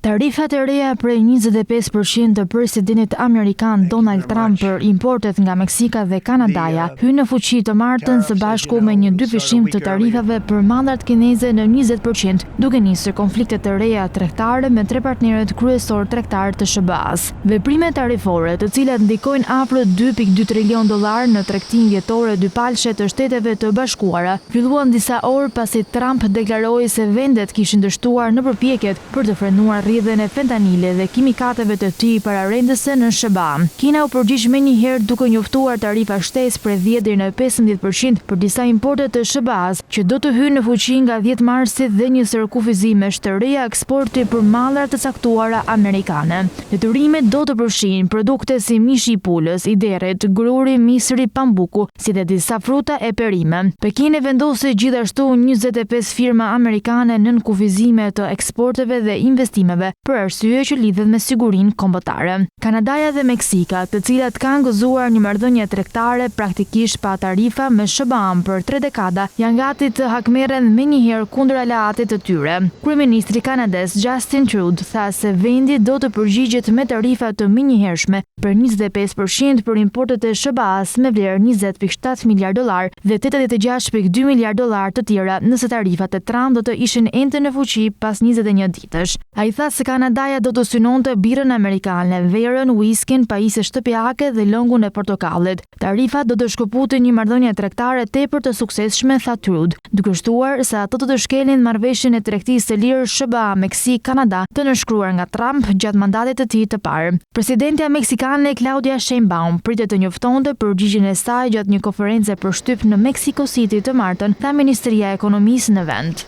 Tarifat e reja prej 25% të presidentit amerikan Donald Trump për importet nga Meksika dhe Kanadaja hynë në fuqi të martën së bashku me një dyfishim të tarifave për mallat kineze në 20%, duke nisur konflikte të reja tregtare me tre partnerët kryesor tregtar të SBA-s. Veprimet tarifore, të cilat ndikojnë afër $2.2 trilion në tregtinë vjetore dypalshe të Shteteve të Bashkuara, filluan disa orë pasi Trump deklaroi se vendet kishin dështuar në përpjekjet për të frenuar rrjedhjen e fentanile dhe kimikateve të tij pararendëse në SBA. Kina u përgjigj menjëherë duke njoftuar tarifa shtesë prej 10 deri në 15% për disa importe të SBA-s, që do të hyjnë në fuqi nga 10 marsit dhe një sërkufizimesh të reja eksporti për mallar të caktuara amerikane. Detyrimet do të përfshijnë produkte si mishi i pulës, i derrit, gruri, misri, pambuku, si dhe disa fruta e perime. Pekini vendosi gjithashtu 25 firma amerikane nën kufizime të eksporteve dhe investimeve për arsye që lidhet me sigurinë kombëtare. Kanadaja dhe Meksika, të cilat kanë gëzuar një marrëdhënie tregtare praktikisht pa tarifa me SBA-n për 3 dekada, janë gati të hakmerren menjëherë kundër aleatit të tyre. Kryeministri kanadez Justin Trudeau tha se vendi do të përgjigjet me tarifa të menjëhershme për 25% për importet e SBA-s me vlerë $20.7 miliard dhe $86.2 miliard të tjera nëse tarifat e Trump do të ishin ende në fuqi pas 21 ditësh. Ai tha se Kanadaja do të synonte birrën amerikane, verën, whiskin, pajisje shtëpiake dhe lëngun e portokallit. Tarifat do të shkëputin një marrëdhënie tregtare tepër të suksesshme, tha Trudeau, duke shtuar se ato do të shkelin marrëveshjen e tregtisë së lirë SBA-Meksik-Kanada të nënshkruar nga Trump gjatë mandatit të tij të parë. Presidentja meksikane Claudia Sheinbaum pritet të njoftonte përgjigjen e saj gjatë një konference për shtyp në Mexico City të martën, tha Ministria e Ekonomisë në vend.